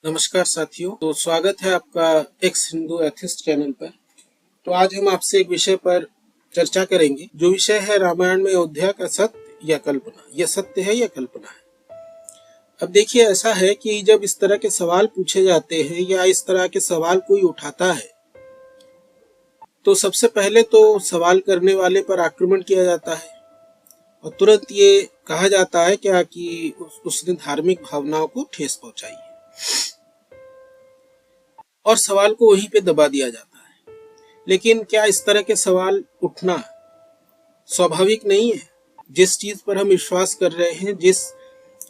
नमस्कार साथियों। तो स्वागत है आपका एक्स हिंदू एथिस्ट चैनल पर। तो आज हम आपसे एक विषय पर चर्चा करेंगे, जो विषय है रामायण में अयोध्या का सत्य या कल्पना। यह सत्य है या कल्पना है। अब देखिए, ऐसा है कि जब इस तरह के सवाल पूछे जाते हैं या इस तरह के सवाल कोई उठाता है, तो सबसे पहले तो सवाल करने वाले पर आक्रमण किया जाता है और तुरंत ये कहा जाता है क्या कि उसने धार्मिक भावनाओं को ठेस पहुंचाई है और सवाल को वहीं पे दबा दिया जाता है। लेकिन क्या इस तरह के सवाल उठना स्वाभाविक नहीं है? जिस चीज पर हम विश्वास कर रहे हैं, जिस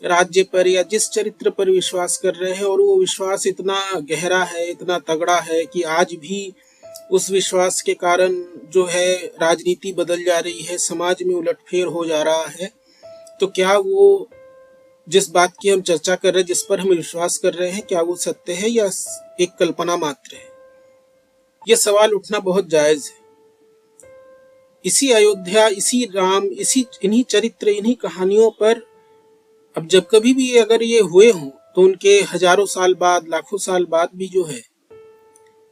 राज्य पर या जिस चरित्र पर विश्वास कर रहे हैं, और वो विश्वास इतना गहरा है, इतना तगड़ा है कि आज भी उस विश्वास के कारण जो है राजनीति बदल जा रही है, समाज में उलटफेर हो जा रहा है, तो क्या वो जिस बात की हम चर्चा कर रहे हैं, जिस पर हम विश्वास कर रहे हैं, क्या वो सत्य है या एक कल्पना मात्र है? यह सवाल उठना बहुत जायज है। इसी अयोध्या, इसी राम, इन्हीं चरित्र, इन्हीं कहानियों पर अब जब कभी भी अगर ये हुए हों, तो उनके हजारों साल बाद, लाखों साल बाद भी जो है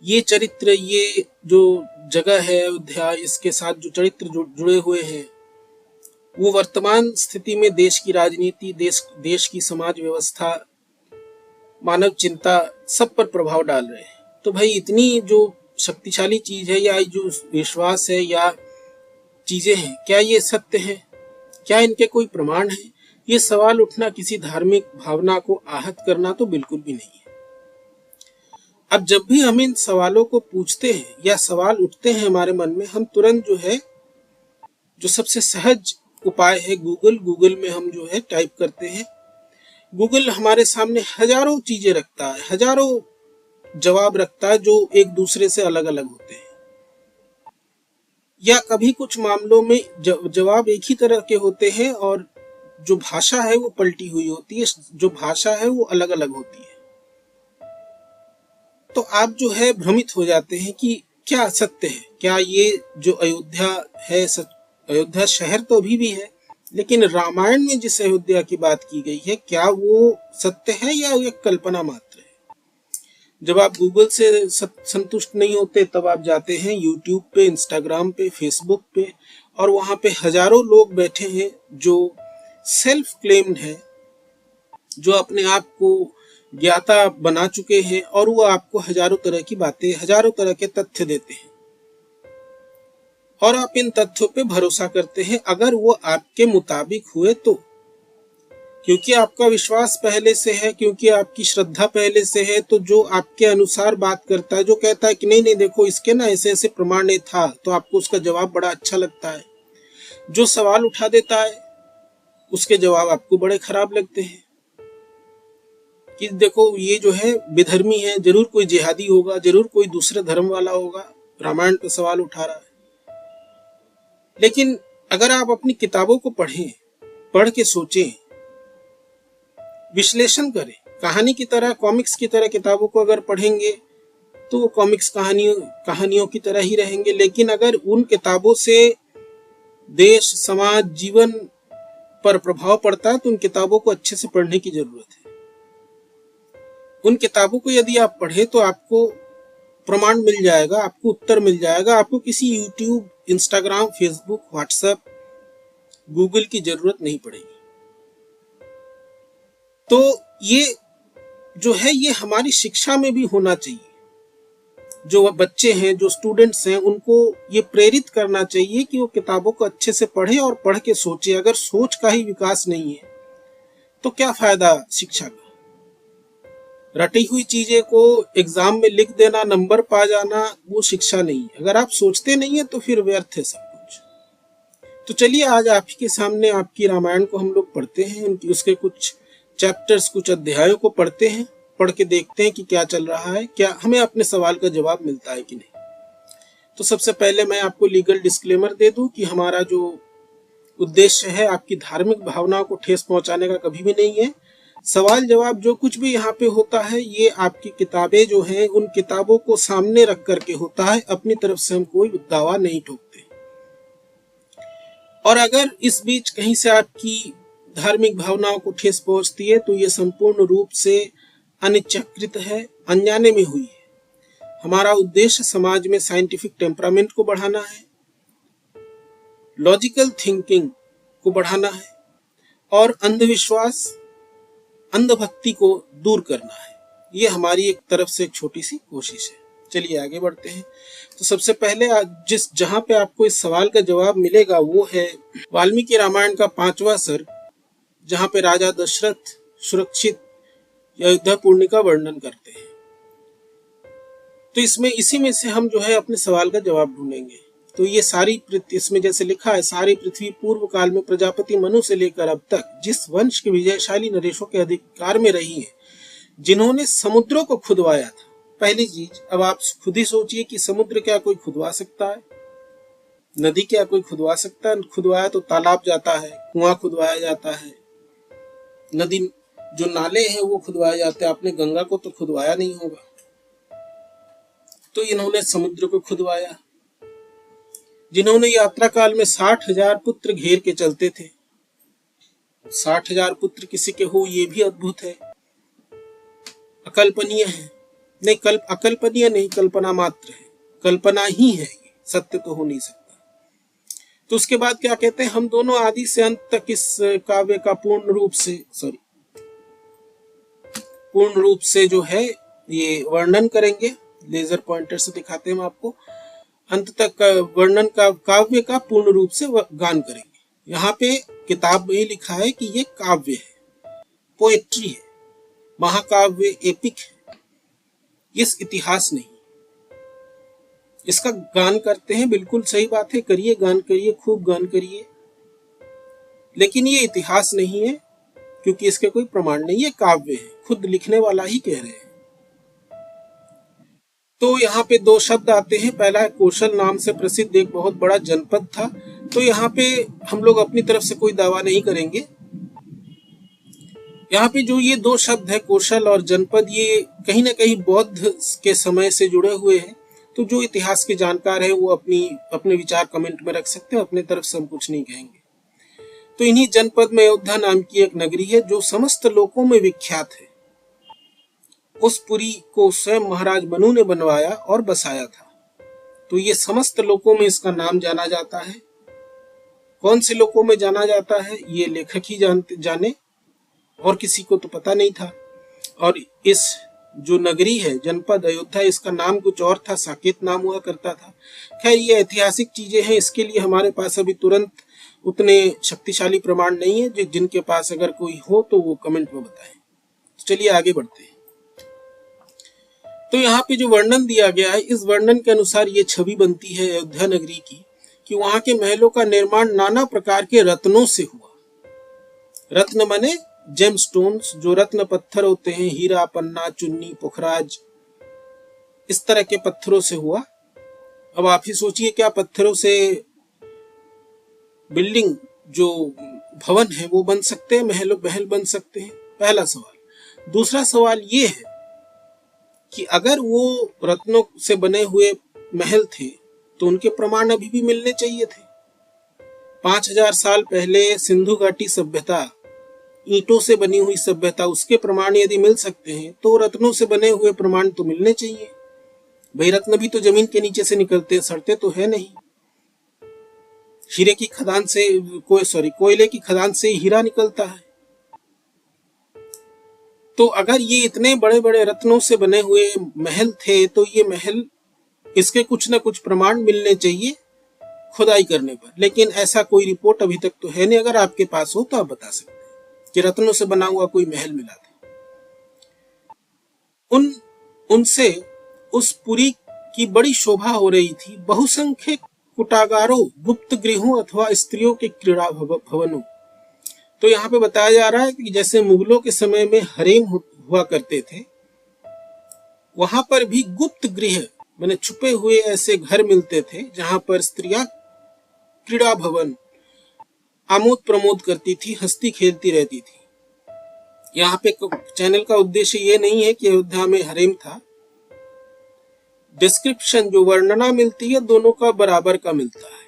ये चरित्र, ये जो जगह है अयोध्या, इसके साथ जो चरित्र जुड़े हुए हैं, वो वर्तमान स्थिति में देश की राजनीति, देश की समाज व्यवस्था, मानव चिंता, सब पर प्रभाव डाल रहे हैं। तो भाई, इतनी जो शक्तिशाली चीज है या जो विश्वास है या चीजें हैं, क्या ये सत्य है? क्या इनके कोई प्रमाण है? ये सवाल उठना किसी धार्मिक भावना को आहत करना तो बिल्कुल भी नहीं है। अब जब भी हम इन सवालों को पूछते हैं या सवाल उठते हैं हमारे मन में, हम तुरंत जो है, जो सबसे सहज उपाय है गूगल में हम जो है टाइप करते हैं। गूगल हमारे सामने हजारों चीजें रखता है, हजारों जवाब रखता है जो एक दूसरे से अलग अलग होते हैं, या कभी कुछ मामलों में जवाब एक ही तरह के होते हैं और जो भाषा है वो पलटी हुई होती है, जो भाषा है वो अलग अलग होती है। तो आप जो है भ्रमित हो जाते हैं कि क्या सत्य है, क्या ये जो अयोध्या है, अयोध्या शहर तो अभी भी है, लेकिन रामायण में जिस अयोध्या की बात की गई है, क्या वो सत्य है या एक कल्पना मात्र है? जब आप गूगल से संतुष्ट नहीं होते, तब आप जाते हैं यूट्यूब पे, इंस्टाग्राम पे, फेसबुक पे, और वहां पे हजारों लोग बैठे हैं जो सेल्फ क्लेम्ड है, जो अपने आप को ज्ञाता बना चुके हैं, और वो आपको हजारों तरह की बातें, हजारों तरह के तथ्य देते हैं और आप इन तथ्यों पे भरोसा करते हैं अगर वो आपके मुताबिक हुए तो। क्योंकि आपका विश्वास पहले से है, क्योंकि आपकी श्रद्धा पहले से है, तो जो आपके अनुसार बात करता है, जो कहता है कि नहीं नहीं देखो इसके ना ऐसे ऐसे प्रमाण नहीं था, तो आपको उसका जवाब बड़ा अच्छा लगता है। जो सवाल उठा देता है उसके जवाब आपको बड़े खराब लगते हैं कि देखो ये जो है विधर्मी है, जरूर कोई जिहादी होगा, जरूर कोई दूसरे धर्म वाला होगा, रामायण का सवाल उठा रहा है। लेकिन अगर आप अपनी किताबों को पढ़ें, पढ़ के सोचें, विश्लेषण करें, कहानी की तरह, कॉमिक्स की तरह किताबों को अगर पढ़ेंगे तो वो कॉमिक्स कहानियों की तरह ही रहेंगे। लेकिन अगर उन किताबों से देश, समाज, जीवन पर प्रभाव पड़ता है तो उन किताबों को अच्छे से पढ़ने की जरूरत है। उन किताबों को यदि आप पढ़े तो आपको प्रमाण मिल जाएगा, आपको उत्तर मिल जाएगा, आपको किसी YouTube, Instagram, Facebook, WhatsApp, Google की जरूरत नहीं पड़ेगी। तो ये जो है ये हमारी शिक्षा में भी होना चाहिए। जो बच्चे हैं, जो स्टूडेंट्स हैं, उनको ये प्रेरित करना चाहिए कि वो किताबों को अच्छे से पढ़े और पढ़ के सोचे। अगर सोच का ही विकास नहीं है तो क्या फायदा शिक्षा का? रटी हुई चीजें को एग्जाम में लिख देना, नंबर पा जाना, वो शिक्षा नहीं है। अगर आप सोचते नहीं है तो फिर व्यर्थ है सब कुछ। तो चलिए आज आप ही के सामने आपकी रामायण को हम लोग पढ़ते हैं, उसके कुछ चैप्टर्स, कुछ अध्यायों को पढ़ते हैं, पढ़ के देखते हैं कि क्या चल रहा है, क्या हमें अपने सवाल का जवाब मिलता है कि नहीं। तो सबसे पहले मैं आपको लीगल डिस्क्लेमर दे दूं कि हमारा जो उद्देश्य है आपकी धार्मिक भावनाओं को ठेस पहुंचाने का कभी भी नहीं है। सवाल जवाब जो कुछ भी यहाँ पे होता है, ये आपकी किताबें जो हैं, उन किताबों को सामने रख करके होता है। अपनी तरफ से हम कोई दावा नहीं ठोकते। और अगर इस बीच कहीं से आपकी धार्मिक भावनाओं को ठेस पहुंचती है तो ये संपूर्ण रूप से अनिच्छाकृत है, अनजाने में हुई है। हमारा उद्देश्य समाज में साइंटिफिक टेम्परामेंट को बढ़ाना है, लॉजिकल थिंकिंग को बढ़ाना है और अंधविश्वास, अंधभक्ति को दूर करना है। ये हमारी एक तरफ से एक छोटी सी कोशिश है। चलिए आगे बढ़ते हैं। तो सबसे पहले जहां पे आपको इस सवाल का जवाब मिलेगा वो है वाल्मीकि रामायण का 5वां सर्ग, जहां पे राजा दशरथ सुरक्षित अयोध्यापुरी का वर्णन करते हैं। तो इसी में से हम जो है अपने सवाल का जवाब ढूंढेंगे। तो ये सारी इसमें जैसे लिखा है, सारी पृथ्वी पूर्व काल में प्रजापति मनु से लेकर अब तक जिस वंश के विजयशाली नरेशों के अधिकार में रही है, जिन्होंने समुद्रों को खुदवाया था। पहली चीज, अब आप खुद ही सोचिए कि समुद्र क्या कोई खुदवा सकता है? नदी क्या कोई खुदवा सकता है? खुदवाया तो तालाब जाता है, कुआं खुदवाया जाता है, नदी जो नाले हैं वो खुदवाए जाते हैं। आपने गंगा को तो खुदवाया नहीं होगा। तो इन्होंने समुद्र को खुदवाया। जिन्होंने यात्रा काल में 60,000 पुत्र घेर के चलते थे। 60,000 पुत्र किसी के हो, ये भी अद्भुत है, अकल्पनीय है। नहीं, अकल्पनीय नहीं, कल्पना मात्र है, कल्पना ही है, ये सत्य तो हो नहीं सकता। तो उसके बाद क्या कहते हैं, हम दोनों आदि से अंत तक इस काव्य का पूर्ण रूप से जो है ये वर्णन करेंगे। लेजर पॉइंटर से दिखाते हैं हम आपको। अंत तक वर्णन का काव्य का पूर्ण रूप से गान करेंगे। यहाँ पे किताब में लिखा है कि ये काव्य है, पोएट्री है, महाकाव्य, एपिक है, इस इतिहास नहीं। इसका गान करते हैं, बिल्कुल सही बात है, करिए, गान करिए, खूब गान करिए, लेकिन ये इतिहास नहीं है, क्योंकि इसके कोई प्रमाण नहीं है, काव्य है, खुद लिखने वाला ही कह रहे हैं। तो यहाँ पे 2 शब्द आते हैं। पहला है कौशल, नाम से प्रसिद्ध एक बहुत बड़ा जनपद था। तो यहाँ पे हम लोग अपनी तरफ से कोई दावा नहीं करेंगे। यहाँ पे जो ये 2 शब्द है, कौशल और जनपद, ये कहीं ना कहीं बौद्ध के समय से जुड़े हुए हैं। तो जो इतिहास के जानकार है वो अपने विचार कमेंट में रख सकते हैं, अपने तरफ से हम कुछ नहीं कहेंगे। तो इन्हीं जनपद में अयोध्या नाम की एक नगरी है जो समस्त लोकों में विख्यात है। उस पुरी को स्वयं महाराज मनु ने बनवाया और बसाया था। तो ये समस्त लोकों में इसका नाम जाना जाता है। कौन से लोकों में जाना जाता है ये लेखक ही जाने, और किसी को तो पता नहीं था। और इस जो नगरी है, जनपद अयोध्या, इसका नाम कुछ और था, साकेत नाम हुआ करता था। खैर, ये ऐतिहासिक चीजें हैं, इसके लिए हमारे पास अभी तुरंत उतने शक्तिशाली प्रमाण नहीं है। जिनके पास अगर कोई हो तो वो कमेंट में बताएं। चलिए आगे बढ़ते हैं। तो यहाँ पे जो वर्णन दिया गया है, इस वर्णन के अनुसार ये छवि बनती है अयोध्या नगरी की कि वहां के महलों का निर्माण नाना प्रकार के रत्नों से हुआ। रत्न माने जेमस्टोन्स, जो रत्न पत्थर होते हैं, हीरा, पन्ना, चुन्नी, पुखराज, इस तरह के पत्थरों से हुआ। अब आप ही सोचिए, क्या पत्थरों से बिल्डिंग, जो भवन है, वो बन सकते हैं, महल बन सकते हैं? पहला सवाल। दूसरा सवाल ये है कि अगर वो रत्नों से बने हुए महल थे तो उनके प्रमाण अभी भी मिलने चाहिए थे। 5000 साल पहले सिंधु घाटी सभ्यता, ईंटों से बनी हुई सभ्यता, उसके प्रमाण यदि मिल सकते हैं तो रत्नों से बने हुए प्रमाण तो मिलने चाहिए। भाई, रत्न भी तो जमीन के नीचे से निकलते, सड़ते तो है नहीं। हीरे की खदान से कोयले की खदान से हीरा निकलता है। तो अगर ये इतने बड़े बड़े रत्नों से बने हुए महल थे तो ये महल, इसके कुछ न कुछ प्रमाण मिलने चाहिए खुदाई करने पर। लेकिन ऐसा कोई रिपोर्ट अभी तक तो है नहीं। अगर आपके पास हो तो आप बता सकते हैं कि रत्नों से बना हुआ कोई महल मिला था। उनसे उस पुरी की बड़ी शोभा हो रही थी। बहुसंख्यक कुटागारों, गुप्त गृहों अथवा स्त्रियों के क्रीड़ा भवनों। तो यहाँ पे बताया जा रहा है कि जैसे मुगलों के समय में हरेम हुआ करते थे, वहां पर भी गुप्त गृह माने छुपे हुए ऐसे घर मिलते थे जहां पर स्त्रियां क्रीड़ा भवन, आमोद प्रमोद करती थी, हंसती खेलती रहती थी। यहाँ पे चैनल का उद्देश्य ये नहीं है कि अयोध्या में हरेम था। डिस्क्रिप्शन, जो वर्णना मिलती है, दोनों का बराबर का मिलता है।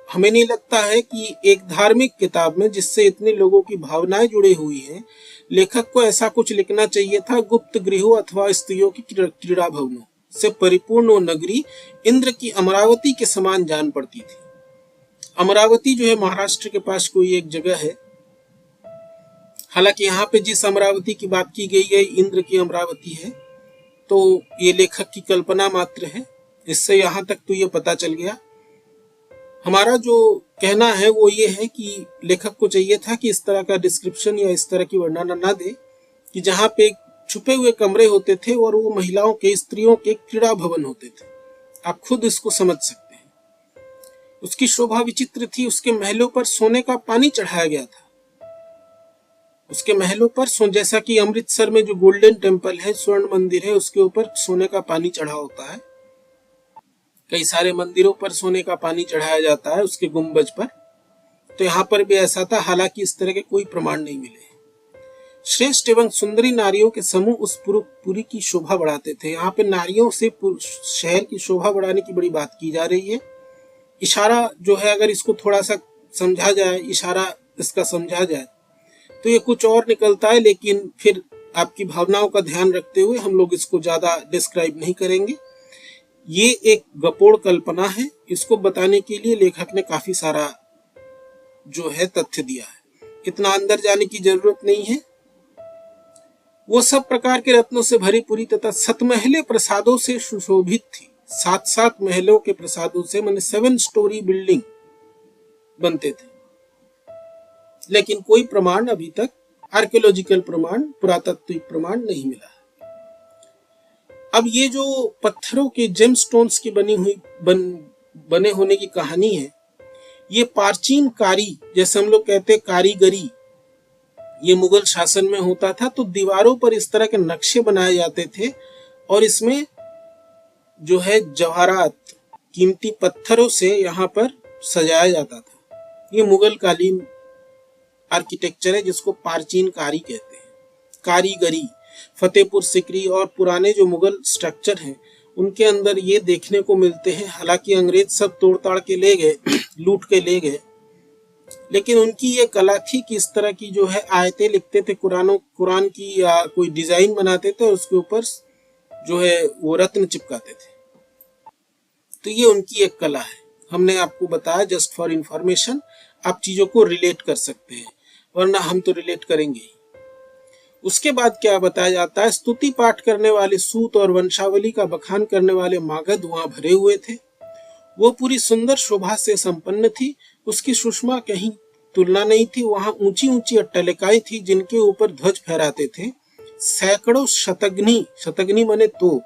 हमें नहीं लगता है कि एक धार्मिक किताब में जिससे इतने लोगों की भावनाएं जुड़ी हुई हैं, लेखक को ऐसा कुछ लिखना चाहिए था। गुप्त गृहों अथवा स्त्रियों की क्रीड़ा भवनों से परिपूर्ण वो नगरी इंद्र की अमरावती के समान जान पड़ती थी। अमरावती जो है महाराष्ट्र के पास कोई एक जगह है। हालांकि यहाँ पे जिस अमरावती की बात की गई है इंद्र की अमरावती है, तो ये लेखक की कल्पना मात्र है। इससे यहाँ तक तो ये पता चल गया। हमारा जो कहना है वो ये है कि लेखक को चाहिए था कि इस तरह का डिस्क्रिप्शन या इस तरह की वर्णना ना दे कि जहाँ पे छुपे हुए कमरे होते थे और वो महिलाओं के, स्त्रियों के क्रीड़ा भवन होते थे। आप खुद इसको समझ सकते हैं। उसकी शोभा विचित्र थी। उसके महलों पर सोने का पानी चढ़ाया गया था। उसके महलों पर जैसा कि अमृतसर में जो गोल्डन टेम्पल है, स्वर्ण मंदिर है, उसके ऊपर सोने का पानी चढ़ा होता है। कई सारे मंदिरों पर सोने का पानी चढ़ाया जाता है उसके गुंबज पर। तो यहाँ पर भी ऐसा था। हालांकि इस तरह के कोई प्रमाण नहीं मिले। श्रेष्ठ एवं सुंदरी नारियों के समूह उस पुरी की शोभा बढ़ाते थे। यहाँ पे नारियों से शहर की शोभा बढ़ाने की बड़ी बात की जा रही है। इशारा जो है, अगर इसको थोड़ा सा समझा जाए, इशारा इसका समझा जाए तो ये कुछ और निकलता है। लेकिन फिर आपकी भावनाओं का ध्यान रखते हुए हम लोग इसको ज्यादा डिस्क्राइब नहीं करेंगे। ये एक गपोड़ कल्पना है। इसको बताने के लिए लेखक ने काफी सारा जो है तथ्य दिया है। इतना अंदर जाने की जरूरत नहीं है। वो सब प्रकार के रत्नों से भरी पूरी तथा सतमहले प्रसादों से सुशोभित थी। 7 महलों के प्रसादों से, माने 7 स्टोरी बिल्डिंग बनते थे। लेकिन कोई प्रमाण अभी तक, आर्कियोलॉजिकल प्रमाण, पुरातात्विक प्रमाण नहीं मिला। अब ये जो पत्थरों के जेमस्टोन्स की बने होने की कहानी है, ये प्राचीन कारी, जैसे हम लोग कहते हैं कारीगरी, ये मुगल शासन में होता था। तो दीवारों पर इस तरह के नक्शे बनाए जाते थे और इसमें जो है जवाहरात, कीमती पत्थरों से यहाँ पर सजाया जाता था। ये मुगल कालीन आर्किटेक्चर है जिसको प्राचीन कारी कहते हैं। कारीगरी, फतेहपुर सिकरी और पुराने जो मुगल स्ट्रक्चर हैं उनके अंदर ये देखने को मिलते हैं। हालांकि अंग्रेज सब तोड़ ताड़ के ले गए, लूट के ले गए, लेकिन उनकी ये कला थी कि इस तरह की जो है आयतें लिखते थे कुरान की, या कोई डिजाइन बनाते थे और उसके ऊपर जो है वो रत्न चिपकाते थे। तो ये उनकी एक कला है। हमने आपको बताया जस्ट फॉर इंफॉर्मेशन। आप चीजों को रिलेट कर सकते हैं, वरना हम तो रिलेट करेंगे ही। उसके बाद क्या बताया जाता है, स्तुति पाठ करने वाले सूत और वंशावली का बखान करने वाले मागध वहां भरे हुए थे। वो पूरी सुंदर शोभा से संपन्न थी। उसकी सुषमा कहीं तुलना नहीं थी। वहां ऊंची ऊंची अट्टलिकाएं थी जिनके ऊपर ध्वज फहराते थे। सैकड़ों शतग्नि माने तोप।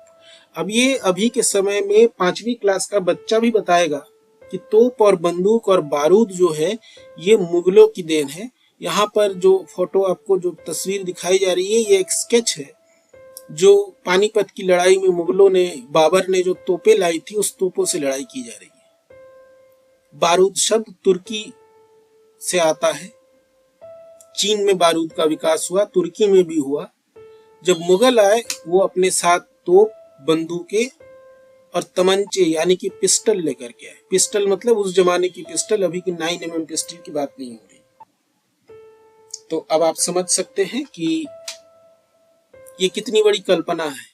अब ये अभी के समय में 5वीं क्लास का बच्चा भी बताएगा कि तोप और बंदूक और बारूद जो है ये मुगलों की देन है। यहाँ पर जो फोटो आपको जो तस्वीर दिखाई जा रही है ये एक स्केच है जो पानीपत की लड़ाई में मुगलों ने, बाबर ने जो तोपें लाई थी उस तोपों से लड़ाई की जा रही है। बारूद शब्द तुर्की से आता है। चीन में बारूद का विकास हुआ, तुर्की में भी हुआ। जब मुगल आए वो अपने साथ तोप, बंदूकें और तमंचे यानी कि पिस्टल लेकर के आए। पिस्टल मतलब उस जमाने की पिस्टल, अभी की 9mm पिस्टल की बात नहीं हो रही। तो अब आप समझ सकते हैं कि ये कितनी बड़ी कल्पना है।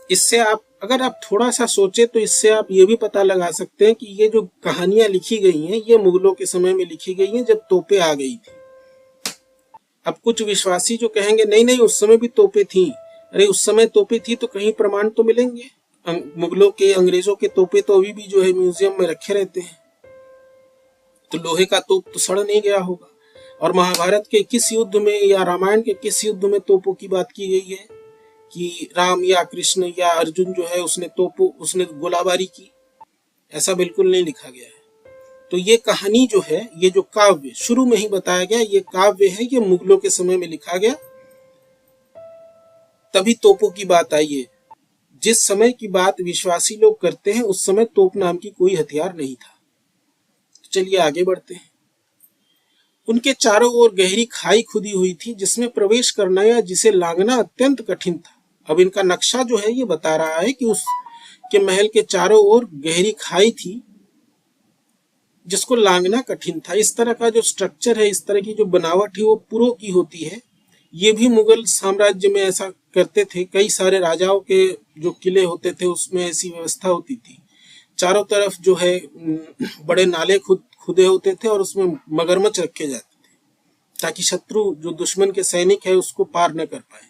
इससे अगर आप थोड़ा सा सोचे तो इससे आप ये भी पता लगा सकते हैं कि ये जो कहानियां लिखी गई हैं ये मुगलों के समय में लिखी गई हैं जब तोपें आ गई थी। अब कुछ विश्वासी जो कहेंगे नहीं नहीं उस समय भी तोपें थी, अरे उस समय तोपें थी तो कहीं प्रमाण तो मिलेंगे। मुगलों के, अंग्रेजों के तोपें तो अभी भी जो है म्यूजियम में रखे रहते हैं। तो लोहे का तोप तो सड़ नहीं गया होगा। और महाभारत के किस युद्ध में या रामायण के किस युद्ध में तोपों की बात की गई है कि राम या कृष्ण या अर्जुन जो है उसने गोलाबारी की? ऐसा बिल्कुल नहीं लिखा गया है। तो ये कहानी जो है, ये जो काव्य शुरू में ही बताया गया, ये काव्य है, ये मुगलों के समय में लिखा गया, तभी तोपों की बात आई है। जिस समय की बात विश्वासी लोग करते हैं उस समय तोप नाम की कोई हथियार नहीं था। चलिए आगे बढ़ते हैं। उनके चारों ओर गहरी खाई खुदी हुई थी जिसमें प्रवेश करना या जिसे लांघना अत्यंत कठिन था। अब इनका नक्शा जो है ये बता रहा है कि उसके महल के चारों ओर गहरी खाई थी जिसको लांघना कठिन था। इस तरह का जो स्ट्रक्चर है, इस तरह की जो बनावट है, वो पुरों की होती है। ये भी मुगल साम्राज्य में ऐसा करते थे। कई सारे राजाओं के जो किले होते थे उसमें ऐसी व्यवस्था होती थी। चारों तरफ जो है बड़े नाले खुदे होते थे और उसमें मगरमच्छ रखे जाते थे, ताकि शत्रु जो दुश्मन के सैनिक है उसको पार न कर पाए।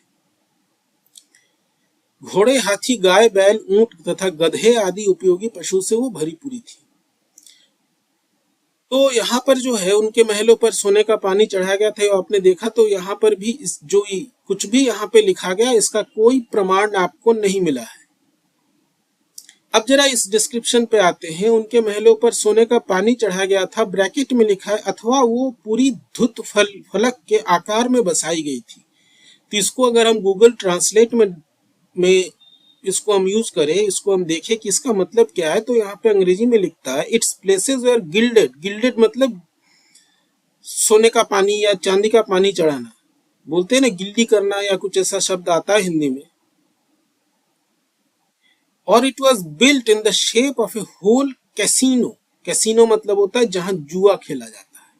घोड़े, हाथी, गाय, बैल, ऊंट तथा गधे आदि उपयोगी पशु से वो भरी पूरी थी। तो यहाँ पर जो है उनके महलों पर सोने का पानी चढ़ाया गया था। आपने देखा तो यहाँ पर भी इस जो कुछ भी यहाँ पे लिखा गया, इसका कोई प्रमाण आपको नहीं मिला है। अब जरा इस डिस्क्रिप्शन पे आते हैं। उनके महलों पर सोने का पानी चढ़ाया गया था, ब्रैकेट में लिखा है, अथवा वो पूरी धुत फलक के आकार में बसाई गई थी। तो इसको अगर हम गूगल ट्रांसलेट में इसको हम यूज करें, इसको हम देखें कि इसका मतलब क्या है, तो यहाँ पे अंग्रेजी में लिखता है, it's places where gilded. Gilded मतलब सोने का पानी या चांदी का पानी चढ़ाना, बोलते हैं ना, गिल्डी करना, या कुछ ऐसा शब्द आता है हिंदी में। और it was built in the shape of a whole casino. Casino मतलब होता है जहां जुआ खेला जाता है।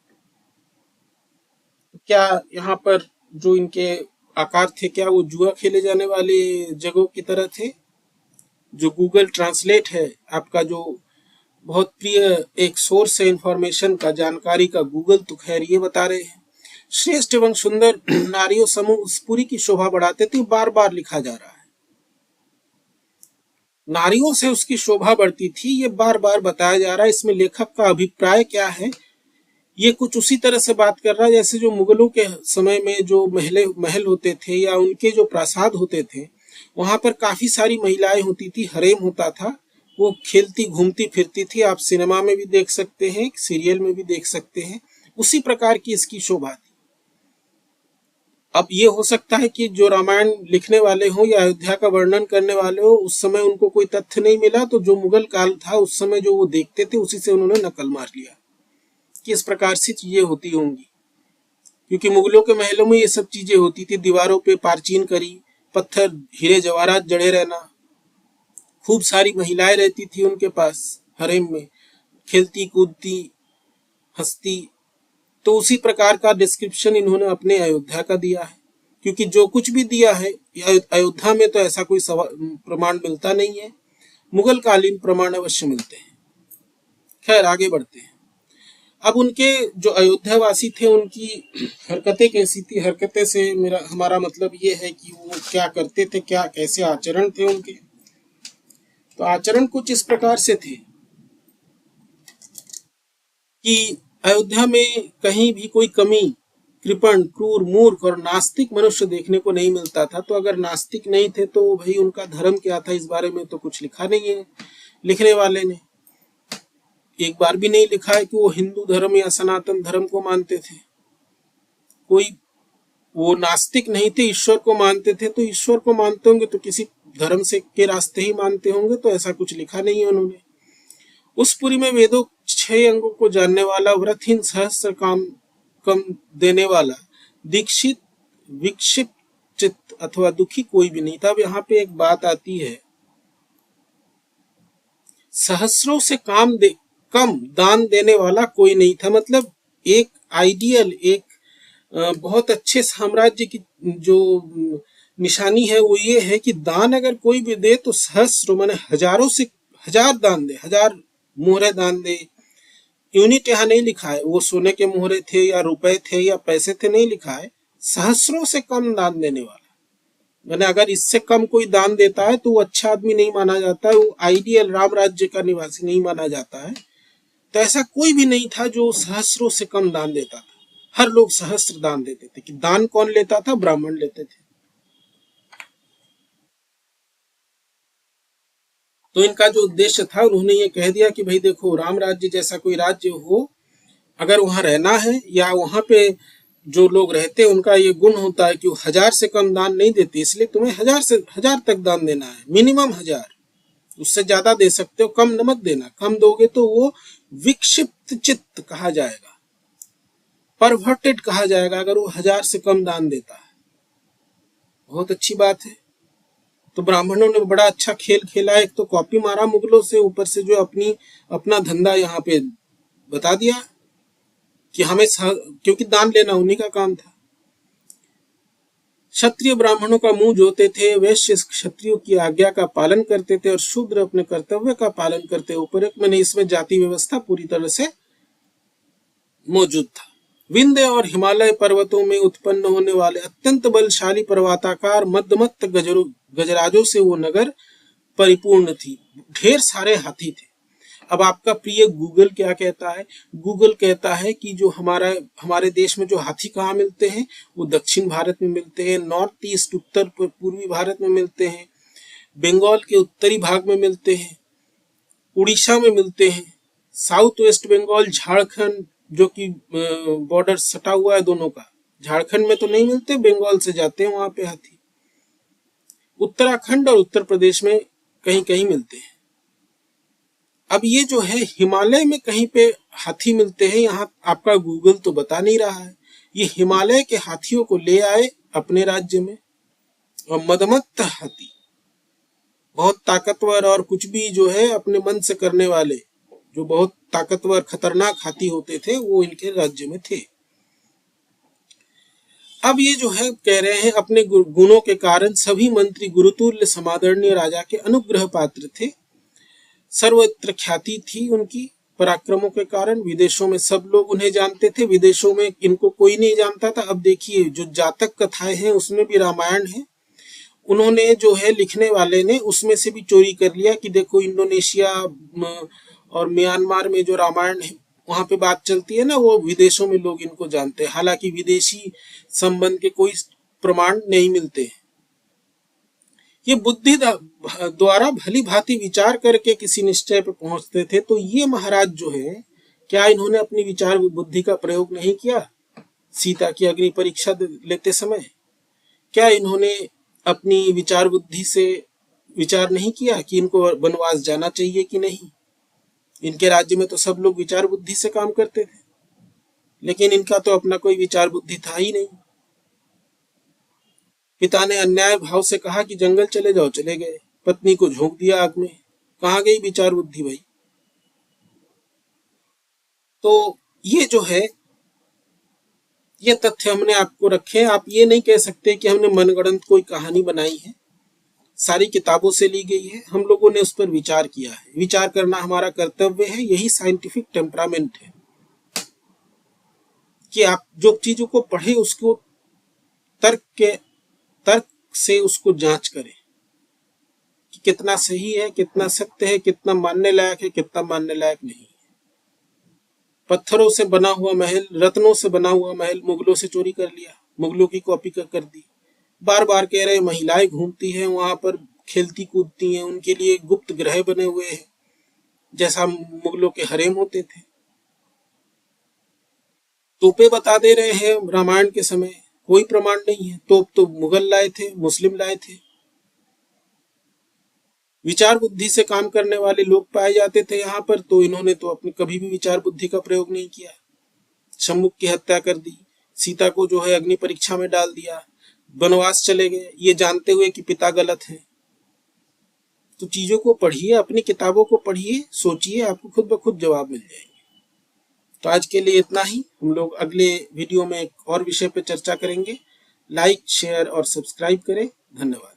क्या यहाँ पर जो इनके आकार थे, क्या वो जुआ खेले जाने वाले जगहों की तरह थे? जो गूगल ट्रांसलेट है आपका, जो बहुत प्रिय एक सोर्स है इंफॉर्मेशन का, जानकारी का, गूगल, तो खैर ये बता रहे हैं, श्रेष्ठ एवं सुंदर नारियों समूह उस पुरी की शोभा बढ़ाते थे। बार बार लिखा जा रहा है, नारियों से उसकी शोभा बढ़ती थी, ये बार बार बताया जा रहा है। इसमें लेखक का अभिप्राय क्या है? ये कुछ उसी तरह से बात कर रहा है जैसे जो मुगलों के समय में जो महल होते थे या उनके जो प्रासाद होते थे, वहां पर काफी सारी महिलाएं होती थी, हरेम होता था, वो खेलती घूमती फिरती थी। आप सिनेमा में भी देख सकते हैं, सीरियल में भी देख सकते हैं, उसी प्रकार की इसकी शोभा थी। अब ये हो सकता है कि जो रामायण लिखने वाले हों या अयोध्या का वर्णन करने वाले हो, उस समय उनको कोई तथ्य नहीं मिला, तो जो मुगल काल था उस समय जो वो देखते थे उसी से उन्होंने नकल मार लिया कि इस प्रकार से चीजें होती होंगी। क्योंकि मुगलों के महलों में ये सब चीजें होती थी। दीवारों पे पारचीन करी, पत्थर, हीरे जवाहरात जड़े रहना, खूब सारी महिलाएं रहती थी उनके पास हरेम में, खेलती कूदती हंसती। तो उसी प्रकार का डिस्क्रिप्शन इन्होंने अपने अयोध्या का दिया है। क्योंकि जो कुछ भी दिया है अयोध्या में, तो ऐसा कोई प्रमाण मिलता नहीं है। मुगल कालीन प्रमाण अवश्य मिलते हैं। खैर आगे बढ़ते हैं। अब उनके जो अयोध्या वासी थे उनकी हरकतें कैसी थी? हरकतें से हमारा मतलब ये है कि वो क्या करते थे, क्या कैसे आचरण थे उनके। तो आचरण कुछ इस प्रकार से थे कि अयोध्या में कहीं भी कोई कमी, कृपण, क्रूर, मूर्ख और नास्तिक मनुष्य देखने को नहीं मिलता था। तो अगर नास्तिक नहीं थे तो भाई उनका धर्म क्या था, इस बारे में तो कुछ लिखा नहीं है लिखने वाले ने। एक बार भी नहीं लिखा है कि वो हिंदू धर्म या सनातन धर्म को मानते थे। कोई वो नास्तिक नहीं थे, ईश्वर को मानते थे। तो ईश्वर को मानते होंगे तो किसी धर्म से के रास्ते ही मानते होंगे, तो ऐसा कुछ लिखा नहीं है उन्होंने। उस पुरी में वेदों 6 अंगों को जानने वाला, व्रतहीन, सहस्त्र काम कम देने वाला, दीक्षित, विक्षिप्त चित्त अथवा दुखी कोई भी नहीं था। अब यहाँ पे एक बात आती है, सहस्रों से कम दान देने वाला कोई नहीं था। मतलब एक आइडियल, एक बहुत अच्छे साम्राज्य की जो निशानी है वो ये है कि दान अगर कोई भी दे तो सहस्र माने हजारों से हजार दान दे, 1000 मोहरे दान दे। यूनिट यहाँ नहीं लिखा है, वो सोने के मोहरे थे या रुपए थे या पैसे थे, नहीं लिखा है। सहस्रों से कम दान देने वाला, मैंने अगर इससे कम कोई दान देता है तो वो अच्छा आदमी नहीं माना जाता है, वो आइडियल राम राज्य का निवासी नहीं माना जाता है। तो ऐसा कोई भी नहीं था जो सहस्रों से कम दान देता था। हर लोग सहस्त्र दान देते थे। कि दान कौन लेता था? ब्राह्मण लेते थे। तो इनका जो उद्देश्य था, उन्होंने ये कह दिया कि भाई देखो, राम राज्य जैसा कोई राज्य हो, अगर वहां रहना है या वहां पे जो लोग रहते हैं उनका ये गुण होता है कि वो 1000 से कम दान नहीं देते, इसलिए तुम्हें 1000 तक दान देना है, मिनिमम 1000। उससे ज्यादा दे सकते हो, कम मत देना। कम दोगे तो वो विक्षिप्त चित्त कहा जाएगा, परवर्टेड कहा जाएगा अगर वो 1000 से कम दान देता है। बहुत अच्छी बात है। तो ब्राह्मणों ने बड़ा अच्छा खेल खेला। एक तो कॉपी मारा मुगलों से, ऊपर से जो अपना धंधा यहाँ पे बता दिया कि क्योंकि दान लेना उन्हीं का काम था। क्षत्रिय ब्राह्मणों का मुंह जोते थे, वैश्य क्षत्रियों की आज्ञा का पालन करते थे और शूद्र अपने कर्तव्य का पालन करते। उपरोक्त में इसमें जाति व्यवस्था पूरी तरह से मौजूद था। विंध्य और हिमालय पर्वतों में उत्पन्न होने वाले अत्यंत बलशाली पर्वताकार मध्यमत्त गजराजों से वो नगर परिपूर्ण थी। ढेर सारे हाथी थे। अब आपका प्रिय गूगल क्या कहता है? गूगल कहता है कि जो हमारे देश में जो हाथी कहाँ मिलते हैं, वो दक्षिण भारत में मिलते हैं, नॉर्थ ईस्ट उत्तर पूर्वी भारत में मिलते हैं, बंगाल के उत्तरी भाग में मिलते हैं, उड़ीसा में मिलते हैं, साउथ वेस्ट बंगाल, झारखंड जो कि बॉर्डर सटा हुआ है दोनों का, झारखंड में तो नहीं मिलते, बंगाल से जाते हैं वहां पे हाथी। उत्तराखंड और उत्तर प्रदेश में कहीं कहीं मिलते हैं। अब ये जो है हिमालय में कहीं पे हाथी मिलते हैं, यहाँ आपका गूगल तो बता नहीं रहा है। ये हिमालय के हाथियों को ले आए अपने राज्य में, और मदमत्त हाथी, बहुत ताकतवर और कुछ भी जो है अपने मन से करने वाले, जो बहुत ताकतवर खतरनाक हाथी होते थे, वो इनके राज्य में थे। अब ये जो है कह रहे हैं अपने गुणों के कारण सभी मंत्री गुरुतुल्य समादरणीय राजा के अनुग्रह पात्र थे। सर्वत्र ख्याति थी उनकी पराक्रमों के कारण। विदेशों में सब लोग उन्हें जानते थे, विदेशों में इनको कोई नहीं जानता था। अब देखिए जो जातक कथाएं हैं उसमें भी रामायण है, उन्होंने जो है लिखने वाले ने उसमें से भी चोरी कर लिया कि देखो इंडोनेशिया और म्यांमार में जो रामायण है वहां पे बात चलती है ना, वो विदेशों में लोग इनको जानते हैं। हालांकि विदेशी संबंध के कोई प्रमाण नहीं मिलते हैं। ये बुद्धि द्वारा भली भांति विचार करके किसी निश्चय पर पहुंचते थे। तो ये महाराज जो है, क्या इन्होंने अपनी विचार बुद्धि का प्रयोग नहीं किया सीता की अग्नि परीक्षा लेते समय? क्या इन्होंने अपनी विचार बुद्धि से विचार नहीं किया कि इनको वनवास जाना चाहिए कि नहीं? इनके राज्य में तो सब लोग विचार बुद्धि से काम करते थे, लेकिन इनका तो अपना कोई विचार बुद्धि था ही नहीं। पिता ने अन्याय भाव से कहा कि जंगल चले जाओ, चले गए। पत्नी को झोंक दिया आग में, कहाँ गई विचार बुद्धि भाई? तो ये जो है, ये तथ्य हमने आपको रखे। आप ये नहीं कह सकते कि हमने मनगढ़ंत कोई कहानी बनाई है, सारी किताबों से ली गई है, हम लोगों ने उस पर विचार किया है। विचार करना हमारा कर्तव्य है, यही साइंटिफिक टेम्परामेंट है कि आप जो चीजों को पढ़े उसको तर्क से उसको जांच करें कि कितना सही है, कितना सत्य है, कितना मानने लायक है, कितना मानने लायक नहीं है। पत्थरों से बना हुआ महल, रत्नों से बना हुआ महल मुगलों से चोरी कर लिया, मुगलों की कॉपी कर दी। बार बार कह रहे महिलाएं घूमती हैं वहां पर, खेलती कूदती हैं, उनके लिए गुप्त ग्रह बने हुए हैं जैसा मुगलों के हरेम होते थे। तोपे बता दे रहे हैं रामायण के समय, कोई प्रमाण नहीं है। तोप तो मुगल लाए थे, मुस्लिम लाए थे। विचार बुद्धि से काम करने वाले लोग पाए जाते थे यहाँ पर, तो इन्होंने तो अपनी कभी भी विचार बुद्धि का प्रयोग नहीं किया। शंमुख की हत्या कर दी, सीता को जो है अग्नि परीक्षा में डाल दिया, वनवास चले गए, ये जानते हुए कि पिता गलत है। तो चीजों को पढ़िए, अपनी किताबों को पढ़िए, सोचिए, आपको खुद ब खुद जवाब मिल जाएंगे। तो आज के लिए इतना ही। हम लोग अगले वीडियो में एक और विषय पर चर्चा करेंगे। लाइक, शेयर और सब्सक्राइब करें। धन्यवाद।